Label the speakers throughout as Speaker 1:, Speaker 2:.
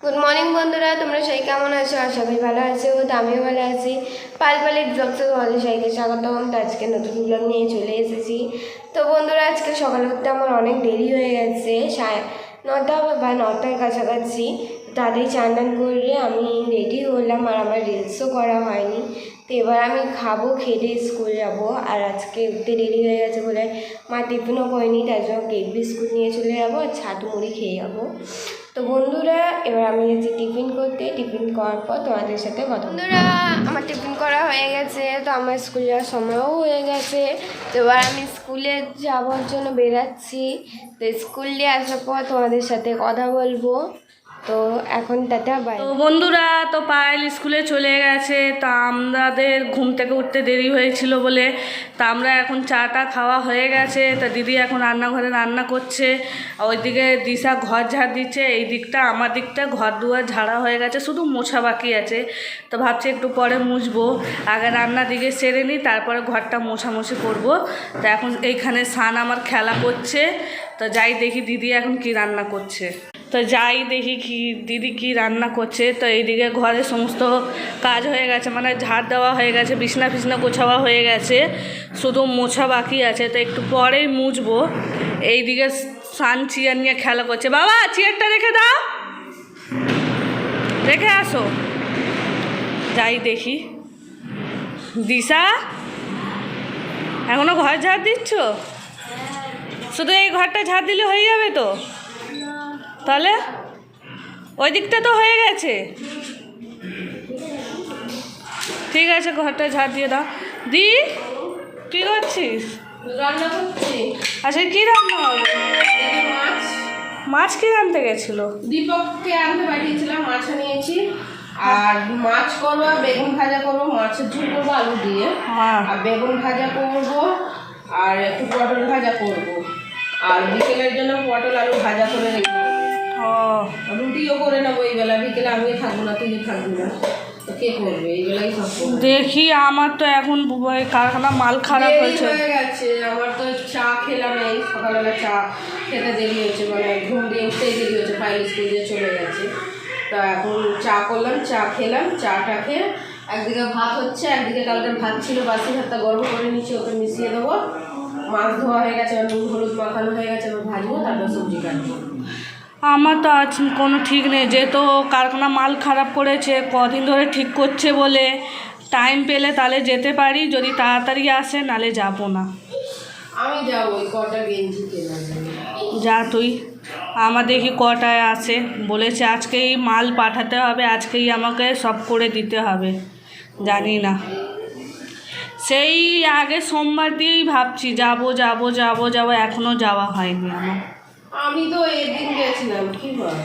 Speaker 1: Good morning বন্ধুরা, তোমরা সবাই কেমন আছো? আশা করি ভালো আছো। তো আমিও ভালো আছি। পালপালের ব্লগসে তোমাদের সবাইকে স্বাগতম। তো আজকে নতুন ব্লগ নিয়ে চলে এসেছি। তো বন্ধুরা, আজকে সকালে উঠতে আমার অনেক দেরি হয়ে গেছে, 9টা বা 9টার কাছাকাছি। তাড়াতাড়ি চান টান করে আমি রেডি হলাম, আর আমার রিলসও করা হয়নি। তো এবার আমি খাবো, খেয়ে স্কুল যাবো। আর আজকে উঠতে দেরি হয়ে গেছে বলে মা টিফিনও করেনি, তার জন্য কেক বিস্কুট নিয়ে চলে যাবো আর ছাতু মুড়ি খেয়ে যাবো। তো বন্ধুরা, এবার আমি যাচ্ছি টিফিন করতে। টিফিন করার পর তোমাদের সাথে কথা। বন্ধুরা, আমার টিফিন করা হয়ে গেছে, তো আমার স্কুল যাওয়ার সময়ও হয়ে গেছে। তো এবার আমি স্কুলে যাওয়ার জন্য বেরাচ্ছি। তো স্কুল দিয়ে আসার পর তোমাদের সাথে কথা বলবো। তো এখন টাটা বাই।
Speaker 2: তো বন্ধুরা, তো পায়েল স্কুলে চলে গেছে। তা আমাদের ঘুম থেকে উঠতে দেরি হয়েছিল বলে তা আমরা এখন চাটা খাওয়া হয়ে গেছে। তা দিদি এখন রান্নাঘরে রান্না করছে, ওইদিকে দিশা ঘর ঝাড় দিচ্ছে। এই দিকটা আমার দিকটা ঘর দুয়ার ঝাড়া হয়ে গেছে, শুধু মোছা বাকি আছে। তো ভাবছি একটু পরে মুছবো, আগে রান্নার দিকে সেরে নিই, তারপরে ঘরটা মোছামুছি করবো। তা এখন এইখানে সান আমার খেলা করছে। তো যাই দেখি দিদি এখন কি রান্না করছে। তো যাই দেখি কি দিদি কি রান্না করছে। তো এইদিকে ঘরে সমস্ত কাজ হয়ে গেছে, মানে ঝাড় দেওয়া হয়ে গেছে, বিছনা ফিছনা গোছাওয়া হয়ে গেছে, শুধু মোছা বাকি আছে। তো একটু পরেই মুছবো। এইদিকে সান চেয়ার নিয়ে খেলা করছে। বাবা, চেয়ারটা রেখে দাও, রেখে আসো। যাই দেখি। দিশা, এখনো ঘর ঝাড় দিচ্ছ? শুধু এই ঘরটা ঝাড় দিলে হয়ে যাবে তো? তাহলে ওই দিকটা তো হয়ে গেছে। ঠিক আছে, ঘরটা ঝাড় দিয়ে দাও। দি, কী করছিস?
Speaker 1: রান্না করছি।
Speaker 2: আচ্ছা, কী রান্না হবে?
Speaker 1: মাছ।
Speaker 2: মাছ কি আনতে গেছিলো?
Speaker 1: দীপককে আনতে পাঠিয়েছিলাম, মাছ নিয়েছি। আর মাছ করবো, বেগুন ভাজা করবো, মাছের ঝোল করবো আলু দিয়ে।
Speaker 2: হ্যাঁ।
Speaker 1: আর বেগুন ভাজা করবো, আর একটু পটল ভাজা করবো। আর বিকেলের জন্য পটল আলু ভাজা করে রেখে দেবো।
Speaker 2: ও,
Speaker 1: রুটিও করে নেবো এই বেলা। বিকেলে আমিও থাকবো না, তুইও থাকবি না, তো কে করবে এই বেলায়? সব করবে।
Speaker 2: দেখি, আমার তো এখন কারখানা মাল খারাপ
Speaker 1: দেরি
Speaker 2: হয়েছে।
Speaker 1: হয়ে গেছে আমার তো। চা খেলাম, এই সকালবেলা চা খেতে দেরি হয়েছে, মানে ঘুম দিয়ে উঠতেই দেরি হয়েছে, পায়েল স্কুল দিয়ে চলে গেছে। তা এখন চা করলাম, চা খেলাম। চাটা খেয়ে একদিকে ভাত হচ্ছে, একদিকে কালকের ভাত ছিল, বাসি ভাতটা গরম করে নিচ্ছি, ওকে মিশিয়ে দেবো। মাছ ধোয়া হয়ে গেছে, নুন হলুদ মাখানো হয়ে গেছে, এবার ভাজবো, তারপর সবজি কাটবো।
Speaker 2: আমার তো আজ কোনো ঠিক নেই, যেহেতু কারখানা মাল খারাপ করেছে, কদিন ধরে ঠিক করছে বলে টাইম পেলে তাহলে যেতে পারি, যদি তাড়াতাড়ি আসে, নালে যাব না।
Speaker 1: আমি যাবো, ওই কটা গেঞ্জি কেনা।
Speaker 2: যা তুই, আমার দেখি কটায় আসে। বলেছে আজকেই মাল পাঠাতে হবে, আজকেই আমাকে সব করে দিতে হবে। জানি না, সেই আগে সোমবার দিয়েই ভাবছি যাব যাব যাব যাব, এখনও যাওয়া হয়নি আমার।
Speaker 1: আমি তো এদিন গেছিলাম, কি বার?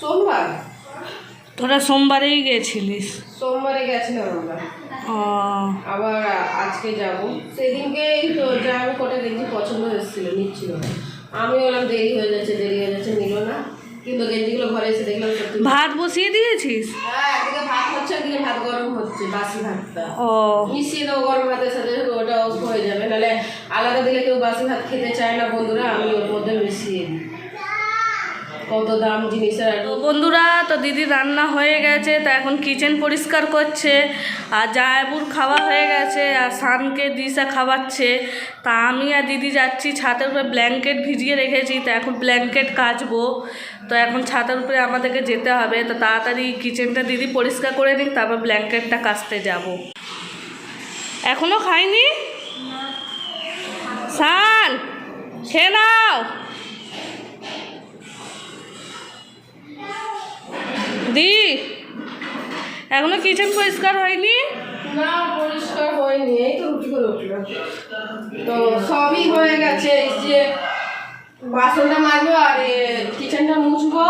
Speaker 1: সোমবার।
Speaker 2: তোরা সোমবারেই গেছিলিস?
Speaker 1: সোমবারে গেছিলাম আমরা।
Speaker 2: ও,
Speaker 1: আবার আজকে যাব। সেদিনকেই তো যা আমি কটা গেঞ্জি পছন্দ হয়েছিল, নিচ্ছিল না। আমি বললাম দেরি হয়ে যাচ্ছে, দেরি হয়ে যাচ্ছে, নিল না। কিন্তু গেঞ্জিগুলো ঘরে এসে দেখলাম সত্যি।
Speaker 2: ভাত বসিয়ে দিয়েছিস?
Speaker 1: হ্যাঁ, একদিকে ভাত হচ্ছে, একদিকে ভাত গরম হচ্ছে, বাসি ভাতটা।
Speaker 2: ও,
Speaker 1: মিশিয়ে দেবো গরম ভাতের সাথে, ওটাও হয়ে যাবে। নাহলে আলাদা দিলে কেউ বাসি ভাত খেতে চায় না বন্ধুরা, আমি ওর মধ্যে মিশিয়ে দিই। কত দাম জিনিসের।
Speaker 2: তো বন্ধুরা, তো দিদি রান্না হয়ে গেছে, তো এখন কিচেন পরিষ্কার করছে। আর জায়বুর খাওয়া হয়ে গেছে, আর সানকে দিশা খাওয়াচ্ছে। তা আমি আর দিদি যাচ্ছি ছাদের উপরে, ব্ল্যাঙ্কেট ভিজিয়ে রেখেছি, তো এখন ব্ল্যাঙ্কেট কাচবো। তো এখন ছাদের উপরে আমাদেরকে যেতে হবে, তো তাড়াতাড়ি কিচেনটা দিদি পরিষ্কার করে নিক, তারপর ব্ল্যাঙ্কেটটা কাচতে যাব। এখনও খাইনি? সান, খেয়ে নাও। দি, এখনো কিচেন পরিষ্কার হয়নি?
Speaker 1: না, পরিষ্কার হয়নি, এই তো রুটি করে উঠলাম। তো সবই হয়ে গেছে, এই যে বাসনটা মাজবো, আর কিচেনটা মুছবো,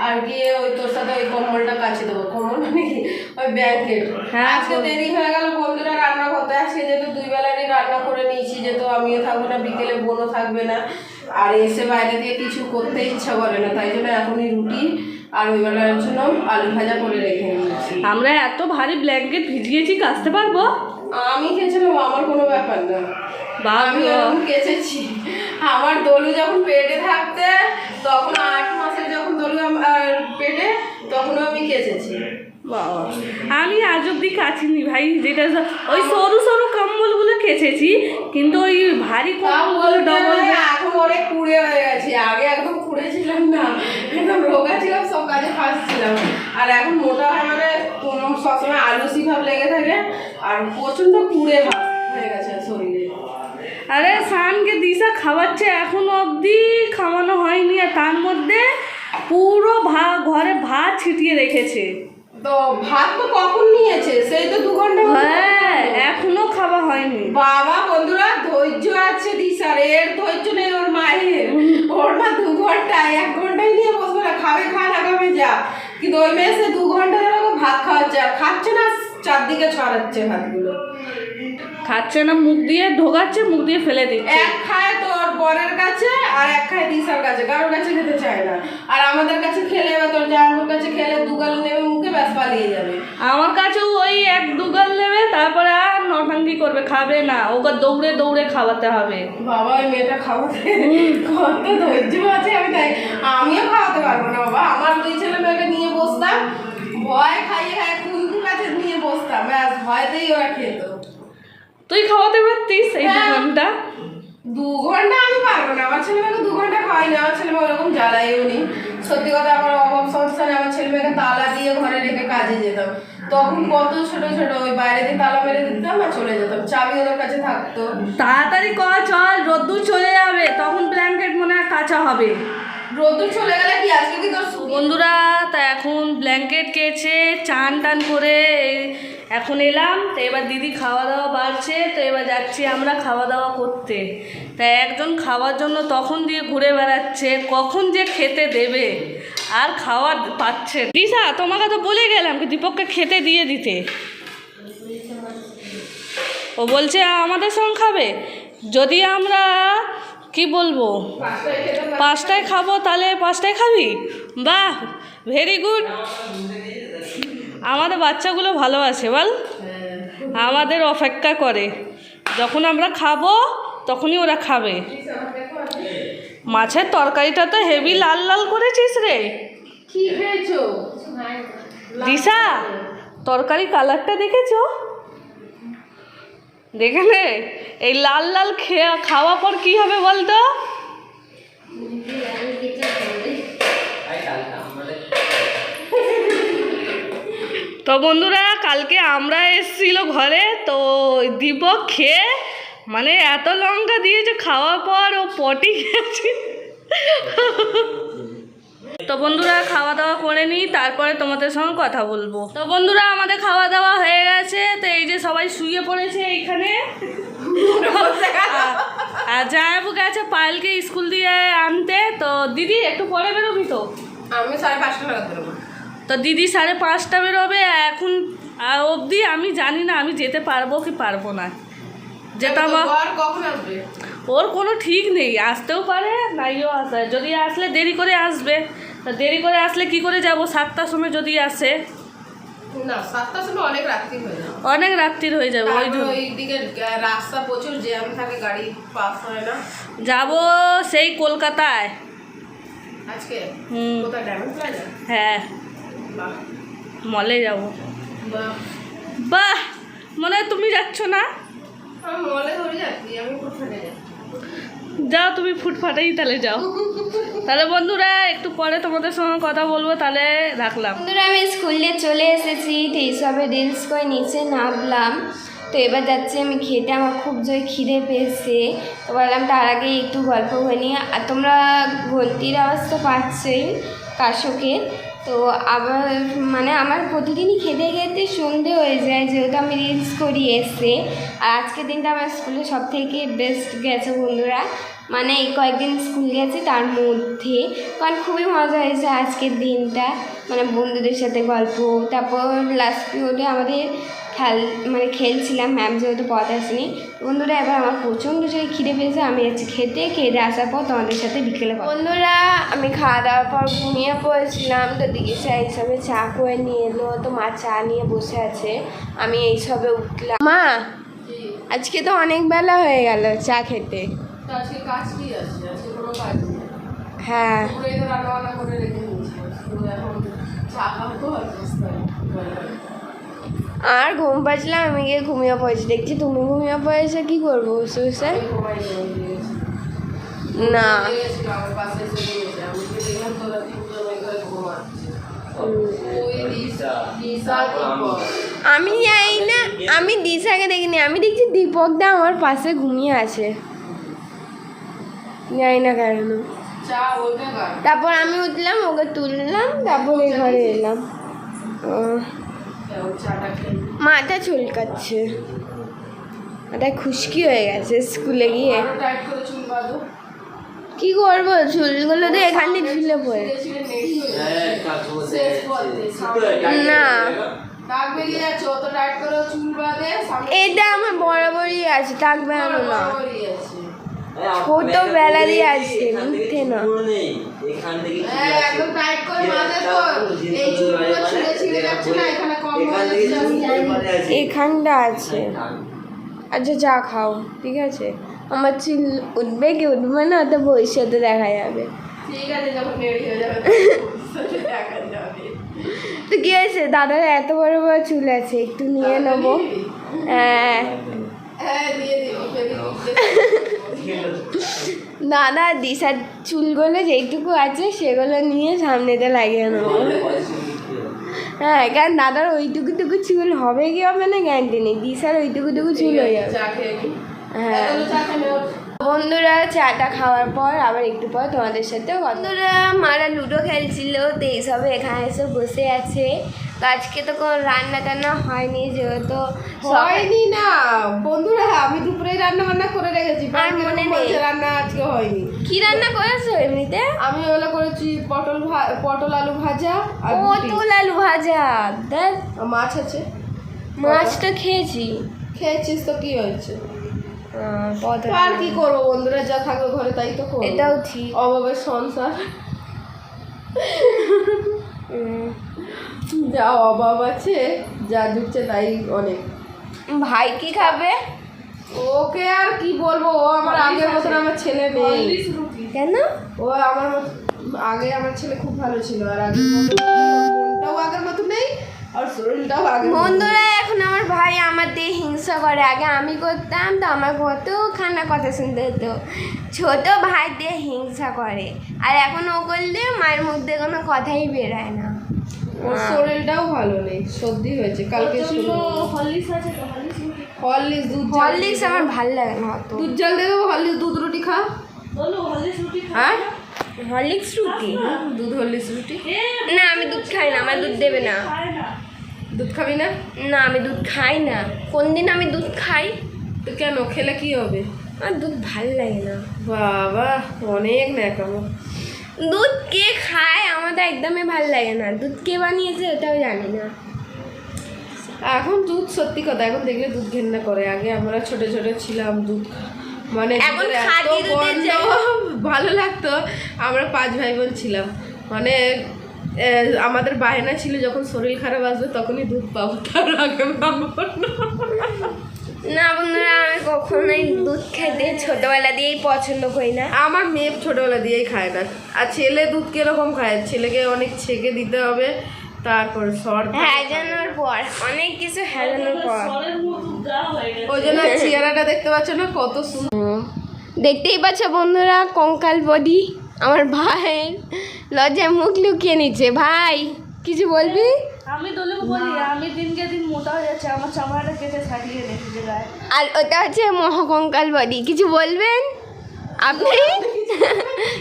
Speaker 1: আর গিয়ে ওই তোর সাথে ওই কম্বলটা কাছে দেবো। কম্বল মানে কি, ওই ব্ল্যাঙ্কেট।
Speaker 2: হ্যাঁ,
Speaker 1: আজকে দেরি হয়ে গেল বন্ধুরা রান্না করতে। আজকে যেহেতু দুই বেলারই রান্না করে নিয়েছি, যেহেতু আমিও থাকবো না, বিকেলে বোনও থাকবে না, আর এসে বাইরে দিয়ে কিছু করতে ইচ্ছা করে না, তাই জন্য এখনই রুটি আর ওই বেলার জন্য আলু ভাজা করে রেখে নিয়েছি।
Speaker 2: আমরা এত ভারী ব্ল্যাঙ্কেট ভিজিয়েছি, কাচতে পারবো?
Speaker 1: আমি কেচেছিলাম, আমার কোনো ব্যাপার না। আমি এরকম কেচেছি। আমার দলু যখন পেটে থাকতে, তখন 8 মাসের যখন দলু
Speaker 3: পেটে, তখনও আমি কেচেছি।
Speaker 2: বাবা, আমি আজ অব্দি কাচিনি ভাই, যেটা ওই সরু সরু কম্বলগুলো কেচেছি, কিন্তু ওই ভারী কম্বল ডবল
Speaker 3: এখন অনেক কুড়ে হয়ে গেছে। আগে একদম কুড়ে ছিলাম না, একদম রোগা ছিলাম, সব কাজে ফাঁসছিলাম। আর এখন মোটা হয় মানে সবসময় আলসি ভাব লেগে থাকে, আর প্রচন্ড কুড়ে ভাব হয়ে গেছে শরীরে।
Speaker 2: আরে সানকে দিশা খাওয়াচ্ছে, এখনো অবধি খাওয়ানো হয়নি, আর তার মধ্যে পুরো ঘরে ভাত ছিটিয়ে রেখেছে।
Speaker 3: তো ভাত তো কখন নিয়েছে, সেই তো 2 ঘন্টা।
Speaker 2: হ্যাঁ, এখনো খাওয়া হয়নি।
Speaker 3: বাবা বন্ধুরা, ধৈর্য আছে দিশার, এর ধৈর্য নেই ওর মায়ের। ওর মা 2 ঘন্টায় 1 ঘন্টায় নিয়ে বসবে না, খাবে খা লাগাবে যা, কিন্তু ওই মেয়ে সে 2 ঘন্টা ধরে ওকে ভাত খাওয়াচ্ছে, আর খাচ্ছে না, চারদিকে ছড়াচ্ছে ভাতগুলো।
Speaker 2: খাচ্ছে না, মুখ দিয়ে ঢোকাচ্ছে, মুখ দিয়ে ফেলে দিচ্ছে।
Speaker 3: এক খায় তোর বরের কাছে, আর এক খায় দিশার কাছে, কারোর কাছে খেতে চায় না। আর আমাদের কাছে খেলে বা তোর জামাইয়ের কাছে খেলে 2 গাল নেবে মুখে, ব্যাস পালিয়ে যাবে।
Speaker 2: আমার কাছেও ওই 1-2 গাল নেবে, তারপরে আর নটাঙ্গি করবে, খাবে না, ওকে দৌড়ে দৌড়ে খাওয়াতে হবে।
Speaker 3: বাবা, ওই মেয়েটা খাওয়াতে কত ধৈর্য আছে, আমিও খাওয়াতে পারবো না বাবা। আমার 2 ছেলে মেয়েকে নিয়ে বসতাম, ভয় খাইয়ে খাইয়ে কুন্তি কাছে নিয়ে বসতাম, ব্যাস ভয়তেই ওরা খেত।
Speaker 2: তুই খাওয়াতে পারতিস এই 2 ঘন্টা?
Speaker 3: 2 ঘন্টা আমি পারবো না, আমার ছেলে মেয়েকে 2 ঘন্টা খাওয়াই না। আমার ছেলে মেয়ে ওরকম জ্বালাইও নি। সত্যি কথা, আমার অভাব সংস্থানে আমার ছেলে মেয়েকে তালা দিয়ে ঘরে রেখে কাজে যেতাম। তখন কত ছোট ছোট, ওই বাইরে দিয়ে তালা মেরে দিতাম আর চলে যেতাম, চাবি ওদের কাছে থাকতো।
Speaker 2: তাড়াতাড়ি কর, চল, রোদ্দুর চলে যাবে, তখন ব্ল্যাঙ্কেট মনে হয় কাঁচা হবে।
Speaker 3: রোদ্দুর চলে গেলে কি আজকে কি তোর
Speaker 2: বন্ধুরা, তা এখন ব্ল্যাঙ্কেট কেচে চান টান করে এখন এলাম। তো এবার দিদি খাওয়া দাওয়া বাড়ছে, তো এবার যাচ্ছি আমরা খাওয়া দাওয়া করতে। তাই একজন খাওয়ার জন্য তখন দিয়ে ঘুরে বেড়াচ্ছে, কখন যে খেতে দেবে, আর খাওয়া পাচ্ছে। দিশা, তোমাকে তো বলে গেলাম কি দীপককে খেতে দিয়ে দিতে। ও বলছে আমাদের সঙ্গে খাবে। যদি আমরা কি বলবো 5টায় খাবো, তাহলে 5টায় খাবি? বাহ, ভেরি গুড। আমাদের বাচ্চাগুলো ভালো আছে বল, আমাদের অপেক্ষা করে, যখন আমরা খাবো তখনই ওরা খাবে। মাছের তরকারিটা তো হেভি লাল লাল করেছিস রে।
Speaker 3: কি খেয়েছো
Speaker 2: দিশা, তরকারি কালারটা দেখেছো? দেখে নে, এই লাল লাল খাওয়া পর কি হবে বলতো? তো বন্ধুরা, কালকে আমরা এসেছিল ঘরে, তো দীপক খেয়ে মানে এত লঙ্কা দিয়েছে, খাওয়ার পর ও পটি খেয়েছে। তো বন্ধুরা, খাওয়া দাওয়া করে নিই, তারপরে তোমাদের সঙ্গে কথা বলবো। তো বন্ধুরা, আমাদের খাওয়া দাওয়া হয়ে গেছে। তো এই যে সবাই শুয়ে পড়েছে এইখানে, আর জায়াবু গেছে পায়েলকে স্কুল দিয়ে আনতে। তো দিদি একটু পরে বেরোবি তো?
Speaker 3: আমি 5:30 নাগাদ বেরোবো।
Speaker 2: তো দিদি 5:30 বেরোবে। এখন অবধি আমি জানি না আমি যেতে পারবো কি পারবো না। যেটা আমার
Speaker 3: কখন আসবে
Speaker 2: ওর কোনো ঠিক নেই, আসতেও পারে নাইও আসে। যদি আসলে দেরি করে আসবে, তা দেরি করে আসলে কি করে যাব? 7টার সময় যদি আসে,
Speaker 3: না 7টার সময় অনেক রাত্রি হয়ে যাবে,
Speaker 2: অনেক রাত্রির হয়ে যাবে।
Speaker 3: ওইদিকে রাস্তা প্রচুর জ্যাম থাকে, গাড়ি পাস হয় না।
Speaker 2: যাব সেই কলকাতায়
Speaker 3: আজকে
Speaker 2: হুম,
Speaker 3: কোথায় ড্যামেজ প্লাজা?
Speaker 2: হ্যাঁ,
Speaker 3: বাহ
Speaker 2: মলে যাব।
Speaker 3: বাহ,
Speaker 2: বাহ, মনে হয় তুমি যাচ্ছ না?
Speaker 3: আমি মলে ধরে যাচ্ছি, আমি কোথায় যাই?
Speaker 2: যাও তুমি, ফুটফাটেই তাহলে যাও। তাহলে বন্ধুরা, একটু পরে তোমাদের সঙ্গে কথা বলবো, তাহলে রাখলাম।
Speaker 1: বন্ধুরা, আমি স্কুলে চলে এসেছি, তো এইসবে রিলস করে নিচে নামলাম। তো এবার যাচ্ছি আমি খেতে, আমার খুব জোর খিদে পেয়েছে। তো বললাম তার আগে একটু গল্প করে নিই। আর তোমরা ঘন্টির আওয়াজ তো পাচ্ছই, কাশকের। তো আমার প্রতিদিনই খেতে খেতে সন্ধে হয়ে যায়, যেহেতু আমি রিলস করি এসে। আর আজকের দিনটা আমার স্কুলে সব থেকে বেস্ট গেছে বন্ধুরা। মানে এই কয়েকদিন স্কুল গেছে তার মধ্যে, কারণ খুবই মজা হয়েছে আজকের দিনটা। মানে বন্ধুদের সাথে গল্প, তারপর লাস্ট পিরিয়ডে আমাদের খেলছিলাম, ম্যাম যেহেতু পথ আসেনি। বন্ধুরা, এবার আমার প্রচণ্ড জোরে খিদে পেয়েছে, আমি যাচ্ছি খেতে আসার পর তোমাদের সাথে বিকেলে। বন্ধুরা, আমি খাওয়া দাওয়ার পর ঘুমিয়ে পড়েছিলাম। তো দিকে এইসবে চা করে নিয়ে এলো, তো মা চা নিয়ে বসে আছে, আমি এইসবে উঠলাম। মা, আজকে তো অনেক বেলা হয়ে গেল চা খেতে।
Speaker 3: আজকে কাজ কি আছে? আজকে কোনো কাজ নেই।
Speaker 1: হ্যাঁ,
Speaker 3: পুরো তো রান্না বান্না করে রেখে দিয়েছি, এখন চা খাবো তো আর বসতে হবে।
Speaker 1: আর ঘুম পাচ্ছিলাম, আমি গিয়ে ঘুমিয়ে পড়েছি। দেখছি তুমি ঘুমিয়ে পড়েছো, কি করবো বসে বসে?
Speaker 3: আমি ঘুমাই নি, আমি দিয়েছি।
Speaker 1: না
Speaker 3: দিয়েছিল, আমার পাশে এসে দিয়েছে। আমি তো দেখলাম তোরা তিনজন ওই ঘরে ঘুমাচ্ছে। ওই দিশা কি বল?
Speaker 1: আমি জানি না, আমি দিশাকে দেখিনি, আমি দেখছি দীপকদা আমার পাশে ঘুমিয়ে আছে, জানি না কেন।
Speaker 3: চা ওটা গা।
Speaker 1: তারপর আমি উঠলাম, ওকে তুললাম, তারপর এই ঘরে এলাম।
Speaker 3: চাটা খেয়ে
Speaker 1: মাথা চুলকাচ্ছে, মাথায় খুশকি হয়ে গেছে স্কুলে গিয়ে।
Speaker 3: আরো টাইট করে চুল বাঁধো।
Speaker 1: কি করবো, চুলগুলো তো এখানে ঝুলে পড়ে।
Speaker 3: ছিঁড়ে নেড়ি হয়ে যাচ্ছে। শেষ পথে, সামনে
Speaker 1: না
Speaker 3: দাগ বেরিয়ে যাচ্ছে, অত টাইট করে চুল বাঁধে, সামনে
Speaker 1: এটা আমার বরাবরই আছে, থাকবে এমন না,
Speaker 3: বেরিয়ে যাচ্ছে।
Speaker 1: ছোটবেলা দিয়ে আছে, মিথ্যে না।
Speaker 3: হ্যাঁ, একদম টাইট করে বাঁধে তো। এই চুলগুলো ছিঁড়ে যাচ্ছে না, এখানে কম হয়ে যাচ্ছে, আমি জানি।
Speaker 1: এখানটা আছে। আচ্ছা চা খাও, ঠিক আছে? আমার চুল উঠবে কি উঠবে না, তো ভবিষ্যতে দেখা যাবে।
Speaker 3: ঠিক আছে, যখন নেড়ি হয়ে যাবে তখন দেখা যাবে।
Speaker 1: তো কি হয়েছে, দাদার এত বড় বড় চুল আছে, একটু নিয়ে নেবো। হ্যাঁ
Speaker 3: হ্যাঁ, দিয়ে দিবি,
Speaker 1: দাদা দিশার চুলগুলো যেইটুকু আছে সেগুলো নিয়ে সামনেতে লাগিয়ে নেবো। হ্যাঁ, কারণ দাদার ওইটুকুটুকু চুল হবে কি হবে না গ্যারান্টি নেই, দিশার ওইটুকুটুকু চুল হয়ে যাবে।
Speaker 3: চা খেয়ে নি।
Speaker 1: হ্যাঁ
Speaker 3: চা খেয়ে ওঠ।
Speaker 1: বন্ধুরা, চাটা খাওয়ার পর আবার একটু পর তোমাদের সাথে বন্ধুরা মারা লুডো খেলছিল, তো এইসবে এখানে এসে বসে আছে। তো আজকে তো কোনো রান্না টান্না হয়নি, যেহেতু
Speaker 3: হয়নি না বন্ধুরা, আমি দুপুরে রান্না বান্না করে রেখেছি,
Speaker 1: আর মনে নেই।
Speaker 3: রান্না আজকে হয়নি।
Speaker 1: কি রান্না করেছো এমনিতে?
Speaker 3: আমি ওগুলো করেছি পটল আলু ভাজা আর
Speaker 1: পটল আলু ভাজা, দেখ
Speaker 3: মাছ আছে।
Speaker 1: মাছটা খেয়েছি।
Speaker 3: খেয়েছিস তো কি হয়েছে?
Speaker 1: পটল
Speaker 3: আর কি করবো বন্ধুরা, যা থাকবে ঘরে তাই তো করবো।
Speaker 1: এটাও ঠিক।
Speaker 3: অভাবের সংসার, যা অভাব আছে, যা ঢুকছে তাই অনেক।
Speaker 1: ভাই কি খাবে?
Speaker 3: ওকে আর কি বলবো, ও আমার আগের মতন আমার ছেলে নেই।
Speaker 1: কেন?
Speaker 3: ও আমার মত, আগে আমার ছেলে খুব ভালো ছিল, আর আগের মতো মনটাও আগের মতো নেই, আর শরীরটাও আগের মতো নেই।
Speaker 1: বন্ধুরা, এখন আমার ভাই আমার দিয়ে হিংসা করে। আগে আমি করতাম তো আমার কতখানা কথা শুনতে হতো, ছোট ভাই দিয়ে হিংসা করে। আর এখন ও করলে মায়ের মুখ দিয়ে কোনো কথাই বেরোয় না।
Speaker 3: ওর শরীরটাও ভালো নেই, সর্দি হয়েছে কালকে। হরলিক্স দুধ জল
Speaker 1: হরলিক্স আমার ভাল লাগে না অত।
Speaker 3: দুধ জল দিয়ে দেবো, হরলিক্স দুধ রুটি খা। হ্যাঁ,
Speaker 1: হরলিক্স রুটি?
Speaker 3: দুধ হরলিক্স রুটি।
Speaker 1: না, আমি দুধ খাই না, আমার দুধ দেবে না।
Speaker 3: দুধ খাবি না?
Speaker 1: না, আমি দুধ খাই না। কোন দিন আমি দুধ খাই?
Speaker 3: তো কেন, খেলে কি হবে?
Speaker 1: আমার দুধ ভাল লাগে না।
Speaker 3: বাবা, অনেক ন্যাকামো।
Speaker 1: দুধ কে খায়? আমার তো একদমই ভাল লাগে না। দুধ কে বানিয়েছে ওটাও জানি না।
Speaker 3: এখন দুধ, সত্যি কথা, এখন দেখলে দুধ ঘেন্না করে। আগে আমরা ছোট ছোট ছিলাম, দুধ মানে
Speaker 1: এখন
Speaker 3: দুধের এত
Speaker 1: খাঁটি দুধের
Speaker 3: গন্ধ, ভালো লাগতো। আমরা 5 ভাই বোন ছিলাম, মানে আমাদের বায়না ছিল যখন শরীর খারাপ আসবে তখনই দুধ পাবো, তার আগে পাবো না।
Speaker 1: না বন্ধুরা, আমি কখনোই দুধ খেতে ছোটবেলা দিয়েই পছন্দ করি না।
Speaker 3: আমার মেয়ে ছোটবেলা দিয়েই খায় না। আর ছেলে দুধ কিরকম খায়, ছেলেকে অনেক ছেঁকে দিতে হবে, তারপর
Speaker 1: হেজানোর পর, অনেক কিছু হেজানোর পর।
Speaker 3: ওই জন্য চেহারাটা দেখতে পাচ্ছ না কত সুন্দর।
Speaker 1: দেখতেই পাচ্ছ বন্ধুরা, কঙ্কাল বডি আমার ভাইয়ের। লজ্জায় মুখ লুকিয়ে নিচ্ছে। ভাই কিছু বলবি?
Speaker 2: আমি তোলে বলি, আমি দিনকে দিন মোটা হয়ে যাচ্ছে, আমার চামড়াটা কেটে ছাড়িয়ে রেখেছে গায়ে।
Speaker 1: আর ওটা হচ্ছে মহাকঙ্কাল বডি। কিছু বলবেন আপনি?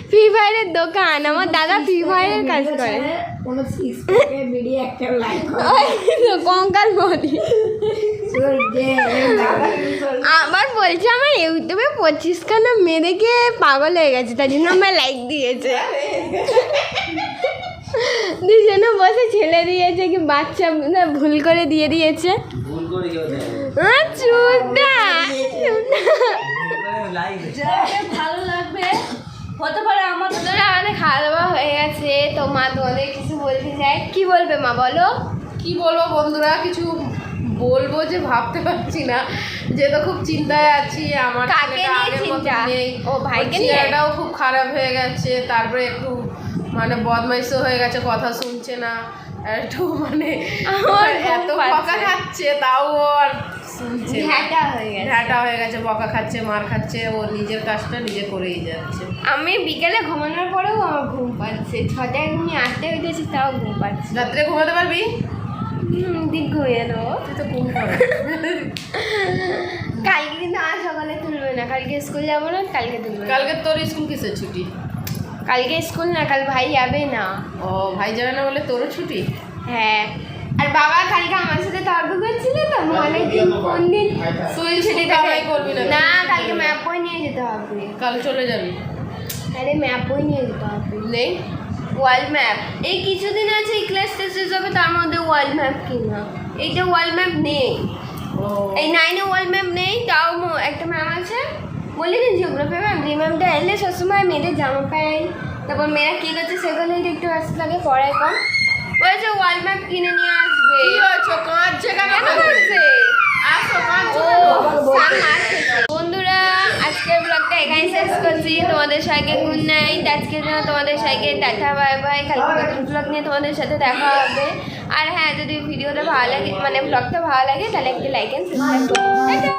Speaker 1: ফ্রি ফায়ারের দোকান, আমার দাদা ফ্রি ফায়ারের কাজ করে। কঙ্কাল বডি আবার বলছে আমার ইউটিউবে 25খানা মেয়ে দেখে পাগল হয়ে গেছে, তাই জন্য আমার লাইক দিয়েছে। দুজনে বসে ছেলে দিয়েছে কি বাচ্চা না, ভুল করে দিয়ে দিয়েছে। চুপটা
Speaker 2: ভালো লাগবে হতে পারে। আমাদের
Speaker 1: খাওয়া দাওয়া হয়ে গেছে, তো মা তোমাদের কিছু বলতে চাই। কি বলবে মা, বলো?
Speaker 3: কি বলবো বন্ধুরা, কিছু বলবো যে ভাবতে পারছি না, যে তো খুব চিন্তায় আছি। আমার
Speaker 1: কাকে নিয়ে চিন্তা?
Speaker 3: নেই,
Speaker 1: ও ভাইকে নিয়ে?
Speaker 3: চেহারাটাও খুব খারাপ হয়ে গেছে, তারপরে একটু মানে বদমাইশও হয়ে গেছে, কথা শুনছে না একটু, মানে
Speaker 1: আমার
Speaker 3: এত
Speaker 1: ঘুম
Speaker 3: বকা
Speaker 1: পাচ্ছে।
Speaker 3: খাচ্ছে তাও ও আর শুনছে না।
Speaker 1: ঘ্যাটা হয়ে গেছে।
Speaker 3: ঢাটা হয়ে গেছে, বকা খাচ্ছে, মার খাচ্ছে, ও নিজের কাজটা নিজে করেই যাচ্ছে।
Speaker 1: আমি বিকেলে ঘুমানোর পরেও আমার ঘুম পাচ্ছে, 6টায় ঘুমিয়ে 8টায় উঠেছি তাও ঘুম পাচ্ছে।
Speaker 3: রাত্রে ঘুমাতে পারবি?
Speaker 1: দিক ঘুমিয়ে দেবো।
Speaker 3: তুই তো ঘুম করে
Speaker 1: কালকে কিন্তু আজ সকালে তুলবে না, কালকে স্কুল যাবো না, কালকে তুলবে না।
Speaker 3: কালকে তোর স্কুল কিসের ছুটি?
Speaker 1: কালকে স্কুল না, কাল ভাই যাবে না।
Speaker 3: ও ভাই যাবে না বলে তোরও ছুটি?
Speaker 1: হ্যাঁ, আর বাবা কালকে আমার সাথে তর্ক করছিল তো, অনেকদিন কোন দিন স্কুল ছুটি
Speaker 3: সবাই করবি না?
Speaker 1: না, কালকে ম্যাপ বই নিয়ে যেতে হবে।
Speaker 3: কাল চলে যাবি?
Speaker 1: আরে ম্যাপ বই নিয়ে যেতে হবে,
Speaker 3: নেই
Speaker 1: ওয়ার্ল্ড ম্যাপ। এই কিছুদিন আছে এই ক্লাস শেষ হবে, তার মধ্যে ওয়ার্ল্ড ম্যাপ কিনা, এইটা ওয়ার্ল্ড ম্যাপ নেই।
Speaker 3: ও
Speaker 1: এই 9-এ ওয়ার্ল্ড ম্যাপ নেই, তাও একটা ম্যাম আছে, বলি না জিওগ্রাফি ম্যাম, যে ম্যামটা এলে সবসময় মেয়েদের জামা প্যান্ট, তারপর মেয়েরা কী করছে সেগুলো একটু আসতে লাগে, পড়ায় কম, বলেছে ওয়ার্ল্ড ম্যাপ কিনে নিয়ে আসবে।
Speaker 3: কি হয়েছে, কাঁদছে কেন?
Speaker 1: কেন করছে?
Speaker 3: আসো, কাঁদছো
Speaker 1: ও,
Speaker 3: কেন?
Speaker 1: সান মারছে। বন্ধুরা, আজকের ব্লগটা এখানে শেষ করছি। তোমাদের সবাইকে গুড নাইট। আজকের জন্য তোমাদের সবাইকে টাটা, বাই বাই। কালকে নতুন ব্লগ নিয়ে তোমাদের সাথে দেখা হবে। আর হ্যাঁ, যদি ভিডিওটা ভালো লাগে, মানে ব্লগটা ভালো লাগে, তাহলে একটা লাইক এন্ড সাবস্ক্রাইব করো। টাটা।